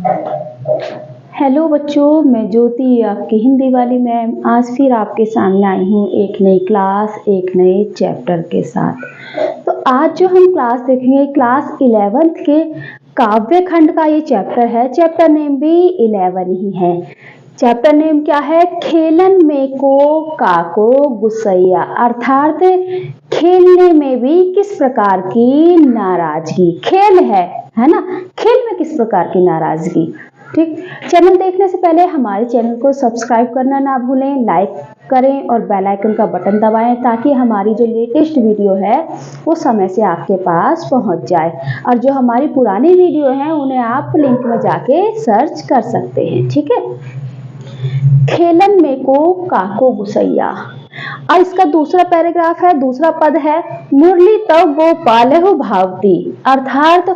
Hello बच्चों, मैं ज्योति आपकी हिंदी वाली मैम आज फिर आपके सामने आई हूँ एक नई क्लास एक नए चैप्टर के साथ। तो आज जो हम क्लास देखेंगे क्लास 11th के काव्य खंड का ये चैप्टर है। चैप्टर नेम भी 11 ही है। चैप्टर नेम क्या है? खेलन में को काको गुस्सैया, अर्थात खेलने में भी किस प्रकार की नाराजगी। खेल है ना, खेल में किस प्रकार की नाराजगी। ठीक, चैनल देखने से पहले हमारे चैनल को सब्सक्राइब करना ना भूलें, लाइक करें और बेल आइकन का बटन दबाएं ताकि हमारी जो लेटेस्ट वीडियो है वो समय से आपके पास पहुंच जाए। और जो हमारी पुरानी वीडियो है उन्हें आप लिंक में जाके सर्च कर सकते हैं। ठीक है, खेलन में को काको गुसैया। और इसका दूसरा पैराग्राफ है, दूसरा पद है, मुरली तो गोपाल हो भावती, अर्थात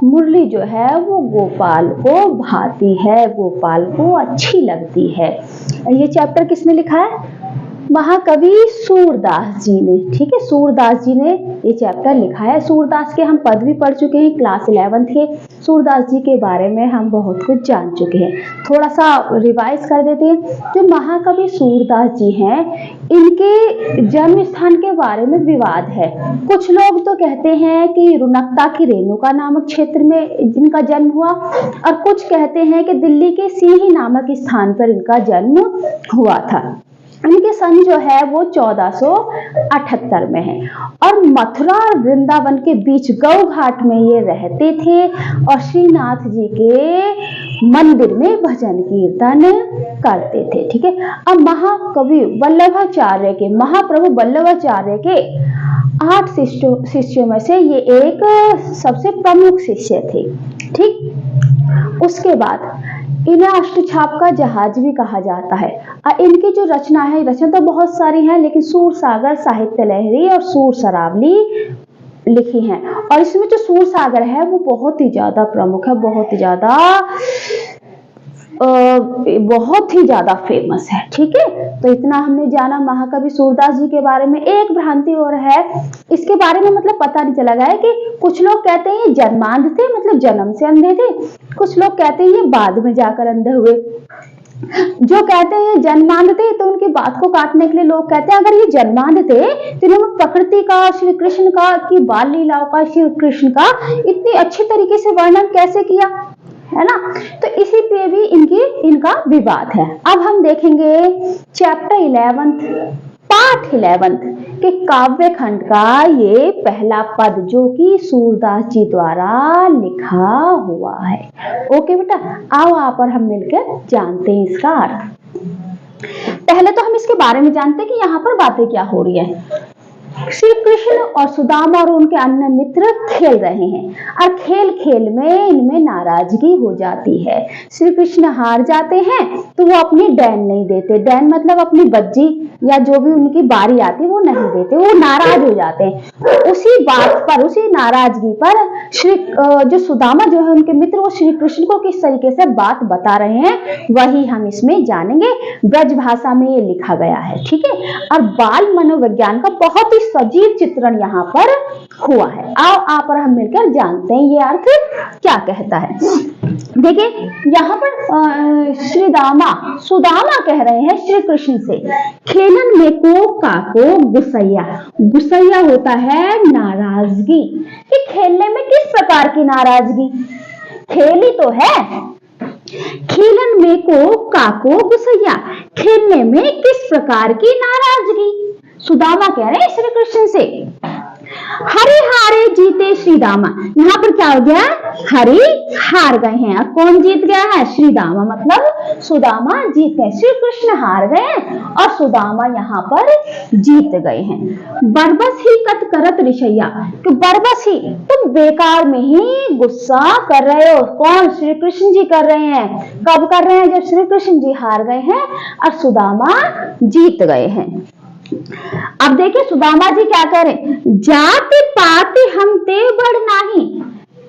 मुरली जो है वो गोपाल को भाती है, गोपाल को अच्छी लगती है। ये चैप्टर किसने लिखा है? महाकवि सूरदास जी ने। ठीक है, सूरदास जी ने ये चैप्टर लिखा है। सूरदास के हम पद भी पढ़ चुके हैं क्लास 11th के। सूरदास जी के बारे में हम बहुत कुछ जान चुके हैं। थोड़ा सा रिवाइज कर देते हैं। जो महाकवि सूरदास जी हैं, इनके जन्म स्थान के बारे में विवाद है। कुछ लोग तो कहते हैं कि रुनकता की रेणुका नामक क्षेत्र में जिनका जन्म हुआ, और कुछ कहते हैं कि दिल्ली के सिंही नामक स्थान पर इनका जन्म हुआ था। इनके सन जो है वो 1478 में है। और मथुरा और वृंदावन के बीच गौ घाट में ये रहते थे और श्रीनाथ जी के मंदिर में भजन कीर्तन करते थे। ठीक है, अब महाकवि वल्लभाचार्य के, महाप्रभु वल्लभाचार्य के 8 शिष्यों में से ये एक सबसे प्रमुख शिष्य थे। ठीक, उसके बाद इन्हें अष्टछाप का जहाज भी कहा जाता है। और इनकी जो रचना है, रचना तो बहुत सारी है लेकिन सूरसागर, साहित्य लहरी और सूर सरावली लिखी हैं। और इसमें जो सूरसागर है वो बहुत ही ज्यादा प्रमुख है, बहुत ही ज्यादा फेमस है। ठीक है, तो इतना हमने जाना महाकवि सूरदास जी के बारे में। एक भ्रांति और है इसके बारे में, मतलब पता नहीं चला गया कि कुछ लोग कहते हैं ये जन्मांध थे, मतलब जन्म से अंधे थे। कुछ लोग कहते हैं ये बाद में जाकर अंधे हुए। जो कहते हैं जन्मांध थे तो उनकी बात को काटने के लिए लोग कहते हैं अगर ये जन्मांध थे तो इन्होंने प्रकृति का, श्री कृष्ण का की बाल लीलाओं का, श्री कृष्ण का इतनी अच्छी तरीके से वर्णन कैसे किया, है ना। तो इसी पे भी इनका विवाद है। अब हम देखेंगे चैप्टर 11th पार्ट 11th के काव्य खंड का ये पहला पद जो कि सूरदास जी द्वारा लिखा हुआ है। ओके बेटा, आओ आप और हम मिलकर जानते हैं इसका अर्थ। पहले तो हम इसके बारे में जानते हैं कि यहाँ पर बातें क्या हो रही है। श्री कृष्ण और सुदामा और उनके अन्य मित्र खेल रहे हैं और खेल खेल में इनमें नाराजगी हो जाती है। श्री कृष्ण हार जाते हैं तो वो अपनी डैन नहीं देते, डैन मतलब अपनी बज्जी या जो भी उनकी बारी आती है वो नहीं देते, वो नाराज हो जाते हैं। उसी बात पर, उसी नाराजगी पर जो सुदामा जो है उनके मित्र, वो श्री कृष्ण को किस तरीके से बात बता रहे हैं वही हम इसमें जानेंगे। ब्रज भाषा में ये लिखा गया है। ठीक है, और बाल मनोविज्ञान का बहुत ही सजीव चित्रण यहाँ पर हुआ है। आओ आप और हम मिलकर जानते हैं ये अर्थ क्या कहता है। देखिए यहाँ पर सुदामा कह रहे हैं श्री कृष्ण से, खेलन में को काको गुस्सैया। गुस्सैया होता है नाराजगी। कि खेलने में किस प्रकार की नाराजगी, खेली तो है। खेलन में को काको गुस्सैया, खेलने में किस प्रकार की नाराजगी। सुदामा कह रहे हैं श्री कृष्ण से। हरि हारे जीते श्रीदामा। यहाँ पर क्या हो गया, हरि हार गए हैं और कौन जीत गया है, श्रीदामा, मतलब सुदामा जीत गए। श्री कृष्ण हार गए और सुदामा यहाँ पर जीत गए हैं। बरबस ही कत करत ऋषैया, तो बरबस ही, तुम बेकार में ही गुस्सा कर रहे हो। कौन, श्री कृष्ण जी कर रहे हैं। कब कर रहे हैं, जब श्री कृष्ण जी हार गए हैं और सुदामा जीत गए हैं। अब देखिए सुदामा जी क्या कह रहे, जाति पाति हम ते बड़ नहीं,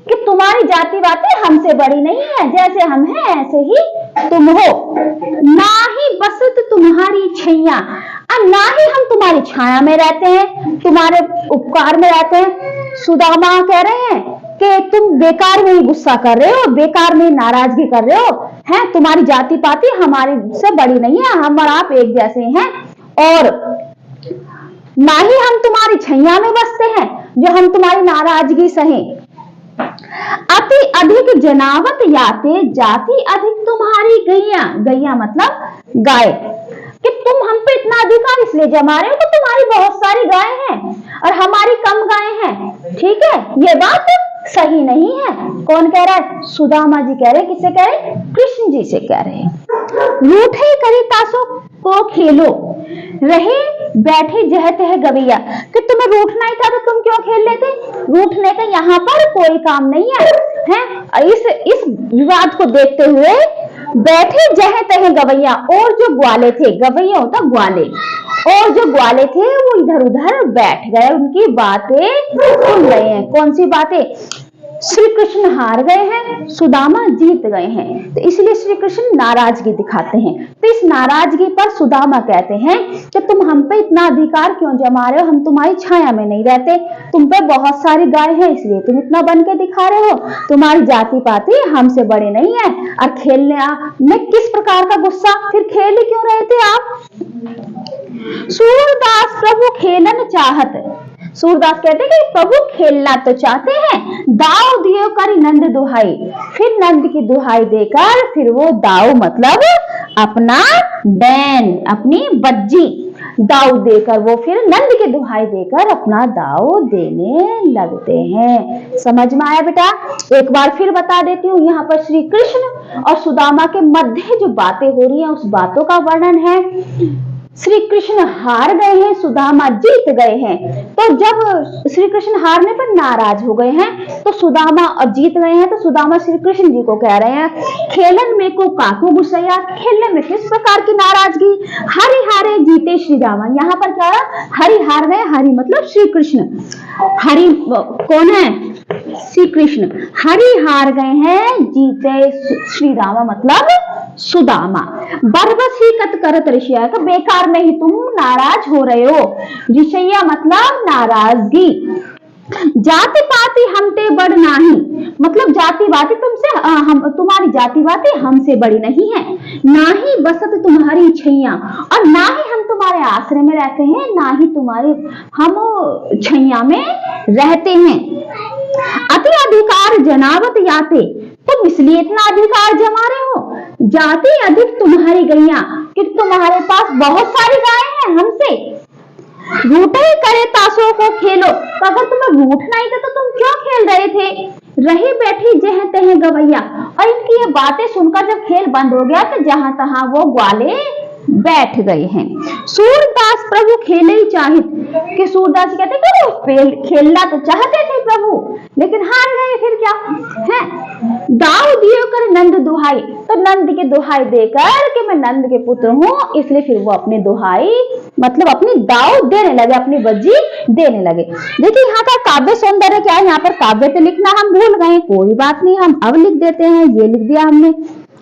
कि तुम्हारी जाति बातें हमसे बड़ी नहीं है, जैसे हम हैं ऐसे ही तुम हो। ना ही बसत तुम्हारी छैया, और ना ही हम तुम्हारी छाया में रहते हैं, तुम्हारे उपकार में रहते हैं। सुदामा कह रहे हैं कि तुम बेकार में ही गुस्सा कर रहे हो, बेकार में नाराजगी कर रहे हो, हैं तुम्हारी जाति पाति हमारी से बड़ी नहीं है, हम और आप एक जैसे हैं, और ना ही हम तुम्हारी छैया में बसते हैं जो हम तुम्हारी नाराजगी सहें। अति अधिक जनावत याते, जाति अधिक तुम्हारी गैया, गैया मतलब गाय, कि तुम हम पे इतना अधिकार इसलिए जमा रहे हो कि तुम्हारी बहुत सारी गाय हैं और हमारी कम गाय हैं। ठीक है, ये बात सही नहीं है। कौन कह रहा है? सुदामा जी कह रहे हैं। किससे कह रहे हैं? कृष्ण जी से कह रहे हैं। रूठे करी तासों को खेलो, रहे बैठे जह तह गवैया, कि तुम्हें रूठना ही था तो तुम क्यों खेल लेते? रूठने का यहाँ पर कोई काम नहीं है, हैं? इस विवाद को देखते हुए बैठे जह तह गवैया, और जो ग्वाले थे, गवैया होता ग्वाले, और जो ग्वाले थे वो इधर उधर बैठ गए, उनकी बातें सुन रहे हैं। कौन सी बातें? श्री कृष्ण हार गए हैं, सुदामा जीत गए हैं, तो इसलिए श्री कृष्ण नाराजगी दिखाते हैं। तो इस नाराजगी पर सुदामा कहते हैं कि तुम हम पे इतना अधिकार क्यों जमा रहे हो, हम तुम्हारी छाया में नहीं रहते, तुम पे बहुत सारी गाय हैं इसलिए तुम इतना बन के दिखा रहे हो, तुम्हारी जाति पाति हमसे बड़े नहीं है। और खेलने में किस प्रकार का गुस्सा, फिर खेल ही क्यों रहे थे आप? सूरदास प्रभु खेलन चाहत, सूरदास कहते हैं कि प्रभु खेलना तो चाहते हैं, दाव दियो कर नंद दुहाई, फिर नंद की दुहाई देकर फिर वो दाव मतलब अपना डैन, अपनी बज्जी दाव देकर वो फिर नंद की दुहाई देकर अपना दाव देने लगते हैं। समझ में आया बेटा? एक बार फिर बता देती हूँ, यहाँ पर श्री कृष्ण और सुदामा के मध्य जो बातें हो रही हैं उस बातों का वर्णन है। श्री कृष्ण हार गए हैं, सुदामा जीत गए हैं। तो जब श्री कृष्ण हारने पर नाराज हो गए हैं तो सुदामा और जीत गए हैं, तो सुदामा श्री कृष्ण जी को कह रहे हैं, खेलन में को काकू गुस्सैया, खेलने में किस प्रकार की नाराजगी, हरि हारे जीते श्री रामा। यहाँ पर क्या है? हरि हार गए, हरि मतलब श्री कृष्ण, हरि कौन है? श्री कृष्ण। हरि हार गए हैं, जीते श्री रामा मतलब सुदामा। बरबस ही कत करत ऋषिया, का बेकार में ही तुम नाराज हो रहे हो, ऋषिया मतलब नाराजगी। जाति पाति हमते बड़ नाही, मतलब जाति बाती तुमसे हम तुम्हारी जाति बाती हमसे बड़ी नहीं है, ना ही बसत तुम्हारी छैया, और ना ही हम तुम्हारे आश्रय में रहते हैं, ना ही तुम्हारे हम छैया में रहते हैं। अति अधिकार जनावत याते, तुम इसलिए इतना अधिकार जमा रहे हो, जाति अधिक तुम्हारी गैया, क्योंकि तुम्हारे पास बहुत सारी गाय हैं हमसे। रूठे करे ताशों को खेलो, तो अगर तुम्हें रूठना ही था तो तुम क्यों खेल रहे थे? रही बैठी जह तह गवैया, और इनकी ये बातें सुनकर जब खेल बंद हो गया तो जहां तहां वो ग्वाले बैठ गए हैं। सूरदास प्रभु खेले ही चाहित, कि सूरदास कहते कि वो खेलना तो चाहते थे प्रभु लेकिन हार गए, फिर क्या है? दाव दियो कर नंद दुहाई, तो नंद की दुहाई देकर कि मैं नंद के पुत्र हूं, इसलिए फिर वो अपनी दुहाई मतलब अपनी दाव देने लगे, अपनी बज्जी देने लगे। देखिए यहाँ का काव्य सौंदर्य क्या है, यहाँ पर काव्य तो लिखना हम भूल गए, कोई बात नहीं, हम अब लिख देते हैं, ये लिख दिया हमने।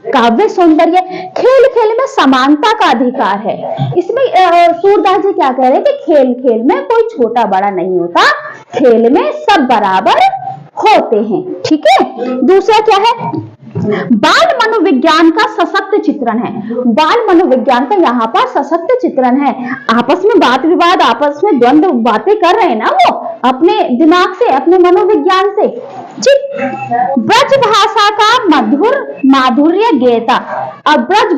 काव्य सौंदर्य, खेल खेल में समानता का अधिकार है। इसमें सूरदास जी क्या कह रहे हैं कि खेल खेल में कोई छोटा बड़ा नहीं होता, खेल में सब बराबर होते हैं। ठीक है। दूसरा क्या है? बाल मनोविज्ञान का सशक्त चित्रण है। बाल मनोविज्ञान का यहाँ पर सशक्त चित्रण है। आपस में बात विवाद, आपस में द्वंद्व बातें कर रहे हैं ना, वो अपने दिमाग से, अपने मनोविज्ञान से। ब्रज भाषा का मधुर माधुर्य गेयता, अब ब्रज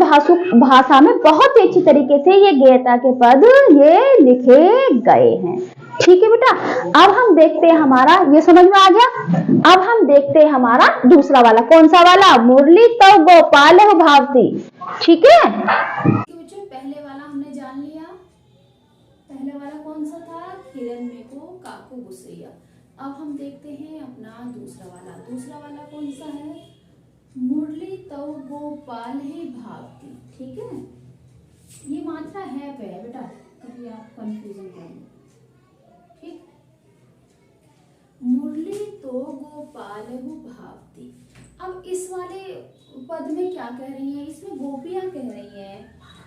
भाषा में बहुत ही अच्छी तरीके से ये गेयता के पद ये लिखे गए हैं। ठीक है बेटा, अब हम देखते हैं हमारा, ये समझ में आ गया। अब हम देखते हैं हमारा दूसरा वाला, कौन सा वाला? मुरली तो गोपाल हो भावती। ठीक है बच्चों, पहले वाला हमने जान लिया। पहले वाला कौन सा था? हिरन में को काकू गुस्सैया। अब हम देखते हैं अपना दूसरा वाला। दूसरा वाला कौन सा है? मुरली तो गोपाल ही भावती। ठीक है, ये मात्रा है पे है बेटा, कभी आप कंफ्यूजन करेंगे। ठीक, मुरली तो गोपाल हु भावती। अब इस वाले पद में क्या कह रही है? इसमें गोपियां कह रही है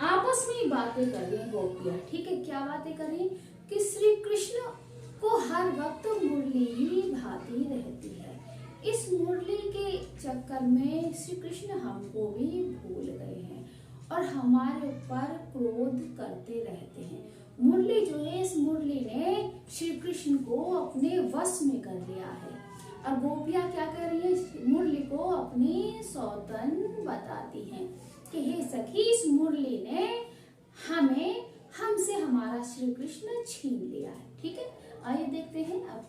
आपस में बातें कर रही हैं गोपियां, ठीक है। क्या बातें कर रही हैं कि श्री कृष्ण को हर वक्त मुरली ही भाती रहती है। इस मुरली के चक्कर में श्री कृष्ण हमको भी भूल गए हैं और हमारे ऊपर क्रोध करते रहते हैं। मुरली जो है, इस मुरली ने श्री कृष्ण को अपने वश में कर लिया है। और गोपियां क्या कर रही है, मुरली को अपनी सौतन बताती हैं कि हे सखी, इस मुरली ने हमसे हमारा श्री कृष्ण छीन लिया है, ठीक है। आइए देखते हैं, अब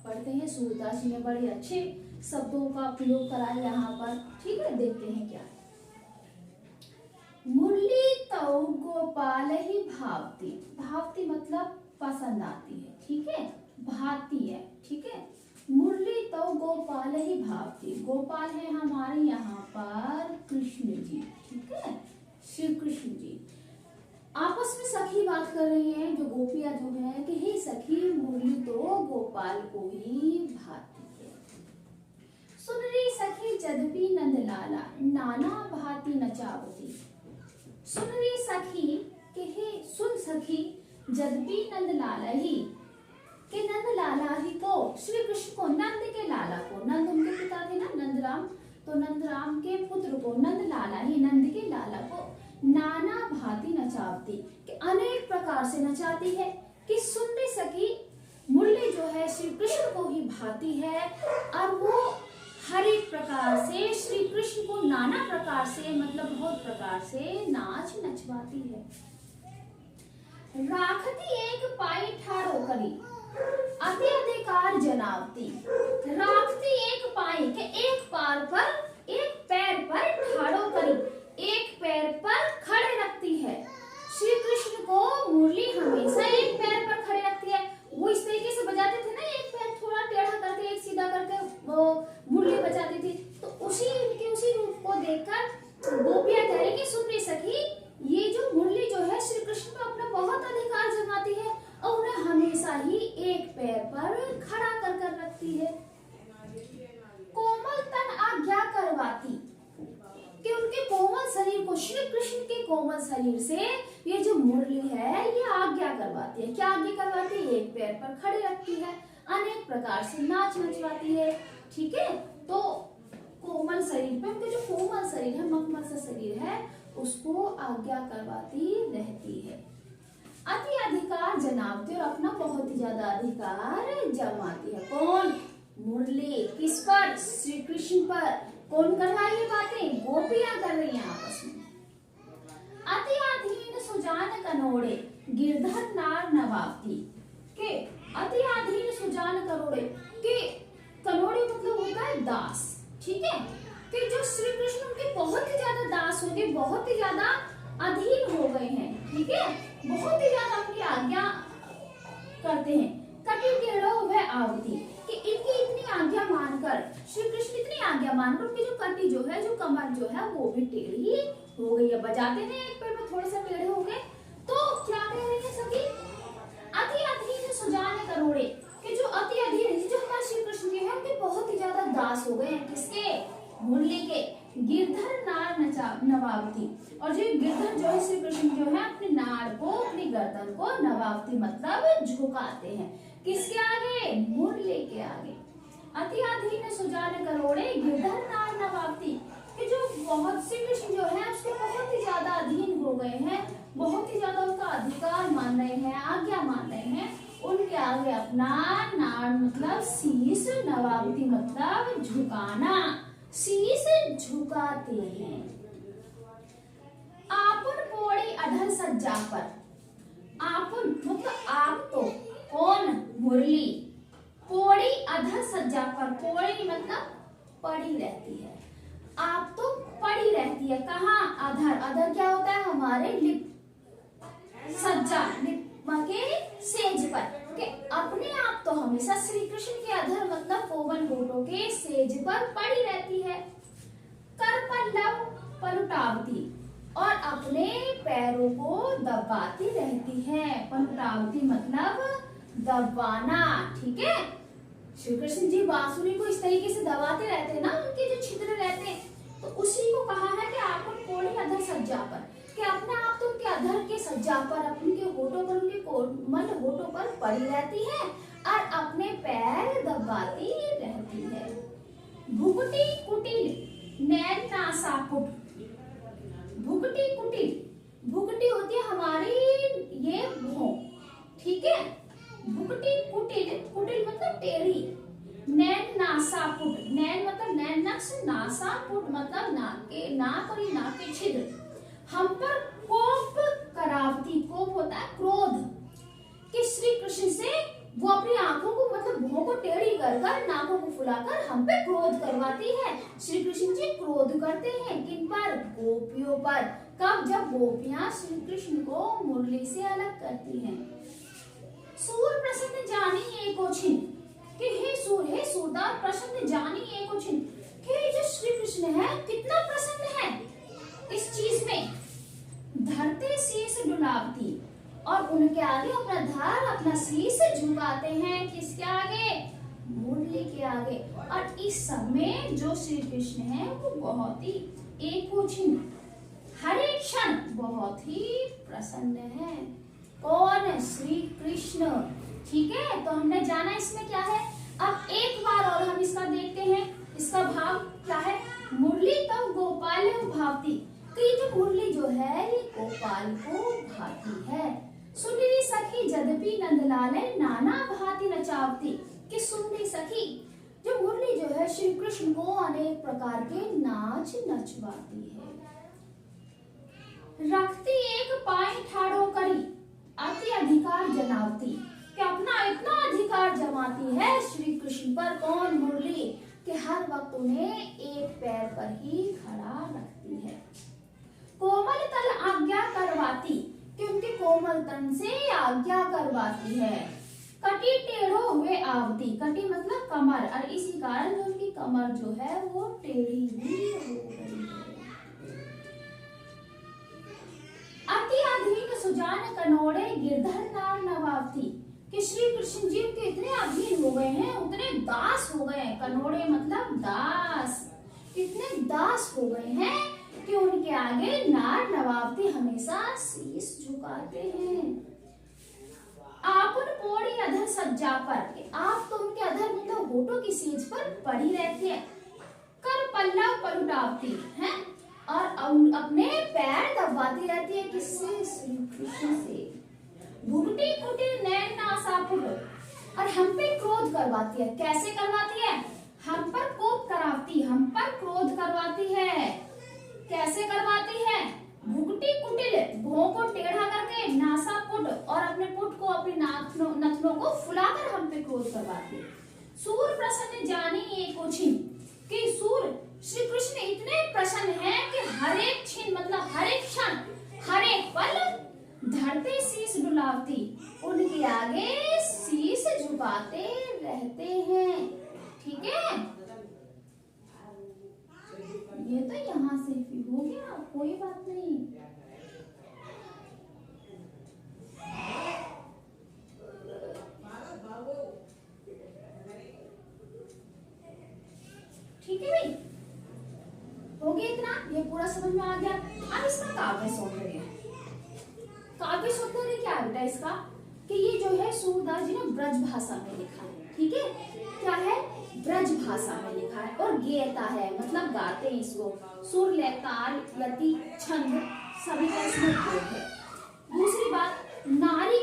पढ़ते हैं। सूरदास जी ने बड़े अच्छे शब्दों का प्रयोग करा है यहाँ पर, ठीक है। देखते हैं क्या। मुरली तौ गोपाल ही भावती, भावती मतलब पसंद आती है, ठीक है, भाती है, ठीक है। मुरली तौ गोपाल ही भावती, गोपाल है हमारे यहाँ पर कृष्ण जी, ठीक है, श्री कृष्ण जी। आपस में सखी बात कर रही हैं जो गोपियां जो है कि हे सखी, मुरली तो गोपाल को ही भाती है। सुन रही सखी जदपि नंद लाला, नाना भांति नचावती। सुन रही सखी कि हे सुन सखी, जदपि नंद लाला ही, कि नंद लाला ही को, श्री कृष्ण को, नंद के लाला को, नंद उनके पिता थे ना, नंदराम, तो नंदराम के पुत्र को नंद लाला ही, नंद के लाला को नाना भांति नचावती, कि अनेक प्रकार से नचाती है। कि सुन रही सखी, मुरली जो है श्री कृष्ण को ही भाती है और वो हर एक प्रकार से श्री कृष्ण को नाना प्रकार से, मतलब बहुत प्रकार से नाच नचवाती है। राखती एक पाई ठाड़ो करी, अति अधिकार जनावती। राखती एक पाई के, एक पैर पर ठाड़ो करी, एक पैर पर खड़े रखती है। श्री कृष्ण को मुरली हमेशा एक पैर पर खड़े रखती है। वो इस तरीके से बजाते थे ना, एक पैर थोड़ा टेढ़ा करके, एक सीधा करके वो मुरली बजाती थी। तो उसी रूप को देखकर गोपियां कह रही कि सुन रही सखी, ये जो मुरली जो है श्री कृष्ण पे अपना बहुत अधिकार जमाती है और उन्हें हमेशा ही एक पैर पर खड़ा कर रखती है। कोमल तन आज्ञा करवाती, कि उनके कोमल शरीर को, श्री कृष्ण के कोमल शरीर से ये जो मुरली है ये आज्ञा करवाती है। क्या आज्ञा करवाती है? एक पैर पर खड़े रखती है, अनेक प्रकार से नाच नचवाती है, ठीक है। तो कोमल शरीर पे, उनके जो कोमल शरीर है, मखमल सा शरीर है, उसको आज्ञा करवाती रहती है। अति अधिकार जनावती, और अपना बहुत ही ज्यादा अधिकार जमाती है। कौन? मुरली। किस पर? श्री कृष्ण पर। कौन कर रहा है ये बातें? गोपियां कर रही हैं आपस में। अति अधीन सुजान कनोड़े, गिरधर नार नवावती, के अति अधीन सुजान कनोड़े, के कनोड़े मतलब होता है दास, ठीक है, कि जो श्री कृष्ण उनके बहुत ही ज्यादा दास हो गए, बहुत ही ज्यादा अधीन हो गए हैं, ठीक है, बहुत ही ज्यादा उनकी आज्ञा करते हैं। कटिन टेढ़ो वह आवती, कि इनकी इतनी आज्ञा मानकर, श्री कृष्ण इतनी आज्ञा मानकर उनकी जो कटी जो है, जो कमर जो है, वो भी टेढ़ी हो गई है। बजाते थे एक पैर में थोड़े से टेढ़े हो गए। तो क्या कह रही है सखी? अति अधीन सुजान करोड़े, कि जो अति अधीन, जो हमारे श्री कृष्ण के हैं, उनके बहुत ही ज्यादा दास हो गए हैं। किसके? मुरली के। गिरधर नार नवावती, और जो गिरधर जो है श्री कृष्ण जो है अपने नार को, अपनी गर्दन को नवावती मतलब झुकाते हैं। किसके आगे? मुरली के आगे। अति अधीन सुजान करोड़े, गिरधर नार नवावती, कि जो बहुत श्री कृष्ण जो है उसके बहुत ही ज्यादा अधीन हो गए हैं, बहुत ही ज्यादा उनका अधिकार मान रहे हैं, आज्ञा मान रहे हैं, उनके आगे अपना नार मतलब शीश, नवावती मतलब झुकाना, शीश झुकाते हैं। आपन पोड़ी अधर सज्जा पर, आपन मतलब आप तो, कौन? मुरली। पोड़ी अधर सज्जा पर, पोड़ी मतलब पड़ी रहती है, आप तो पड़ी रहती है। कहाँ? अधर। अधर क्या होता है? हमारे लिप, सज्जा, लिप के सेज पर, के अपने आप तो हमेशा श्री कृष्ण के अधर मतलब कोमल होठों के सेज पर पड़ी रहती है। कर पल्लव पलटावती, और अपने पैरों को दबाती रहती है। पलटावती मतलब दबाना, ठीक है। श्री कृष्ण जी बांसुरी को इस तरीके से दबाते रहते हैं ना, उनके जो छिद्र रहते हैं, तो उसी को कहा है कि आप कोड़ी अधर सज्जा पर, कि अपने आप तो उनके सज्जा पर उनके होठों पर, उनके कोमल होठों पर पड़ी रहती है और अपने पैर दबाती रहती है। भुगटी कुटिल नैन नासापुट। भुगटी कुटिल, भुगटी होती है हमारी ये भौं, ठीक है। भुगटी कुटिल, कुटिल मतलब टेढ़ी। नैन नासापुट, नैन मतलब नैन नक्श, नासापुट मतलब नाक के, नाक और नाक के छिद्र। हम पर कोप करावती, कोप होता है क्रोध, कि श्री कृष्ण से वो अपनी आंखों को मतलब भौं को टेढ़ी कर कर, नाकों को फुलाकर हम पे क्रोध करवाती है। श्री कृष्ण जी क्रोध करते हैं किन पर? गोपियों पर। कब? जब गोपियां श्री कृष्ण को मुरली से अलग करती हैं। सूर प्रसन्न जानी एको छिन, कि हे सूरदास प्रसन्न जानी एको छिन, कि जो श्री कृष्ण है कितना प्रसन्न है इस चीज में। धरते शीश डुलावती, और उनके आगे अपना धर अपना शीश झुकाते हैं, किसके आगे? मुरली के आगे। और इस समय जो श्री कृष्ण है वो बहुत ही एकोचिन, हर एक क्षण बहुत ही प्रसन्न है। कौन? श्री कृष्ण, ठीक है। तो हमने जाना इसमें क्या है। अब एक बार और हम इसका देखते हैं, इसका भाव क्या है। मुरली तब गोपाल भावती, तो ये जो मुरली जो है ये गोपाल को भाती है। सुनरी सखी जदपि नंदलाले नाना भांति नचावती, कि सुनरी सखी जो मुरली जो है श्री कृष्ण को अनेक प्रकार के नाच नचवाती है। रखती एक पाई ठाड़ो करी अति अधिकार जनावती, कि अपना इतना अधिकार जमाती है श्री कृष्ण पर। कौन? मुरली, कि हर वक्त उन्हें एक पैर पर ही खड़ा रखती है। कोमल तल आज्ञा करवाती, कि उनके कोमल तन से आज्ञा करवाती है। कटी टेढ़ो हुए आवती, कटी मतलब कमर, और इसी कारण जो उनकी कमर जो है वो टेढ़ी भी हो गई है। अति अधीन सुजान कनोड़े गिरधर नार नवावती, कि श्री कृष्ण जी के इतने अधीन हो गए हैं, उतने दास हो गए हैं। कनोड़े मतलब दास, इतने दास हो गए हैं कि उनके आगे नार नवावती हमेशा शीश झुकाते हैं। आपन पोड़ी अधर सज्जा पर, आप तो उनके अधर मतलब होठों की सेज पर पड़ी रहती है। कर पल्लव पलटावती है, और अपने पैर दबाती रहती है। किससे? श्री कृष्ण से। भुगटी कुटिल नैन नासापुट, और हम पे क्रोध करवाती है। कैसे करवाती है? हम पर कोप करावती, हम पर क्रोध करवाती है। कैसे करवाती है? भुगटी कुटिल, भौं को टेढ़ा करके, नासा पुट, और अपने पुट को, अपने नथनों को फुलाकर हम पे क्रोध करवाती है। सूर प्रसन्न जानी एको छिन, कि सूर श्री कृष्ण इतने प्रसन्न हैं कि हर एक छिन मतलब हर एक क्षण, हर एक पल धरते शीश डुलावती, उनके आगे शीश झुकाते रहते हैं। ठीक है, ये तो यहाँ से भी हो गया, कोई बात नहीं। ठीक है भाई, हो गया इतना, ये पूरा समझ में आ गया। अब इसका काव्य सौंदर्य, काव्य सौंदर्य क्या है बेटा इसका, कि ये जो है सूरदास जी ने ब्रज भाषा में लिखा है। ठीक है, क्या है? ब्रज भाषा में लिखा है, और गेयता है मतलब गाते हैं इसको। सुर, लय, ताल, यति, छंद सभी का इसमें उपयोग है। दूसरी बात, नारी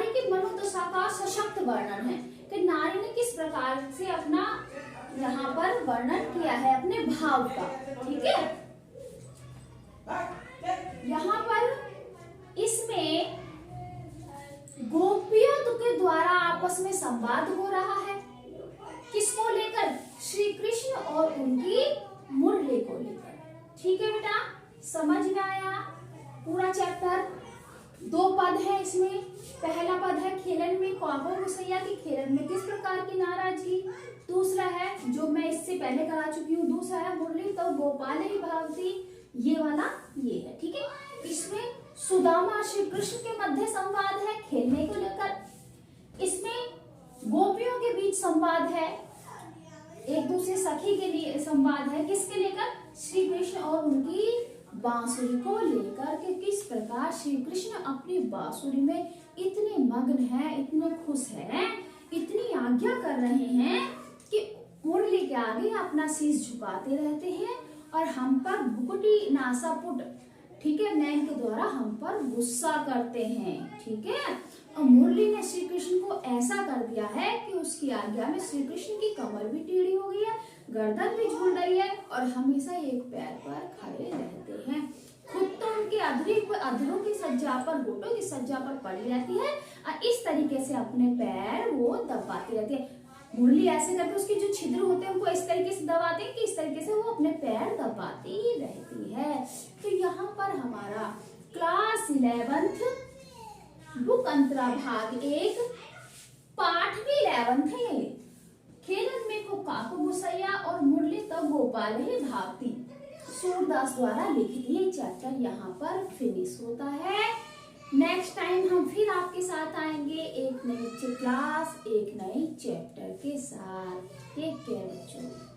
की मनोदशा का सशक्त वर्णन है, कि नारी ने किस प्रकार से अपना यहाँ पर वर्णन किया है अपने भाव का। ठीक है, यहाँ पर इसमें गोपियों के द्वारा आपस में संवाद हो रहा है। किसको लेकर? श्री कृष्ण और उनकी मुरली को लेकर। ठीक है बेटा, समझ में आया पूरा चैप्टर। 2 पद है इसमें। पहला पद है खेलन में काको गुसैया की खेलन में किस प्रकार की नाराजगी। दूसरा है जो मैं इससे पहले करा चुकी हूँ, दूसरा है मुरली तो गोपाल ही भावती, ये वाला ये है। ठीक है, इसमें सुदामा श्री कृष्ण के मध्य संवाद है खेलने को लेकर। इसमें गोपियों के बीच संवाद है, एक दूसरे सखी के लिए संवाद है, किसके लेकर? श्री कृष्ण और उनकी बांसुरी को लेकर के किस प्रकार श्री कृष्ण अपनी बांसुरी में इतने मग्न हैं, इतने खुश हैं, इतनी आज्ञा कर रहे हैं कि मुरली के आगे अपना शीश झुकाते रहते हैं और हम पर भुकुटी नासापुट, ठीक है, नैन के द्वारा हम पर गुस्सा करते हैं। ठीक है, और मुरली ने श्री कृष्ण को ऐसा कर दिया है कि उसकी आज्ञा में श्री कृष्ण की कमर भी टेढ़ी हो गई है, गर्दन भी झूल रही है और हमेशा एक पैर पर खड़े रहते हैं। खुद तो उनके अधरों की सज्जा पर, घोटों की सज्जा पर पड़ी रहती है और इस तरीके से अपने पैर वो दबाती रहती है। मुरली ऐसे करके उसके जो छिद्र होते हैं उनको इस तरीके से दबाते हैं कि इस तरीके से वो अपने पैर दबाती ही रहती है। तो यहाँ पर हमारा क्लास 11th बुक अंतरा भाग 1 पाठ भी 11th है। ये खेलन में को काको गुसैया और मुरली तब गोपाल ही भागती, सूरदास द्वारा लिखित ये चैप्टर यहाँ पर फिनिश होता है। नेक्स्ट टाइम हम फिर आपके साथ आएंगे एक नई क्लास, एक नई चैप्टर के साथ। टेक केयर बच्चों।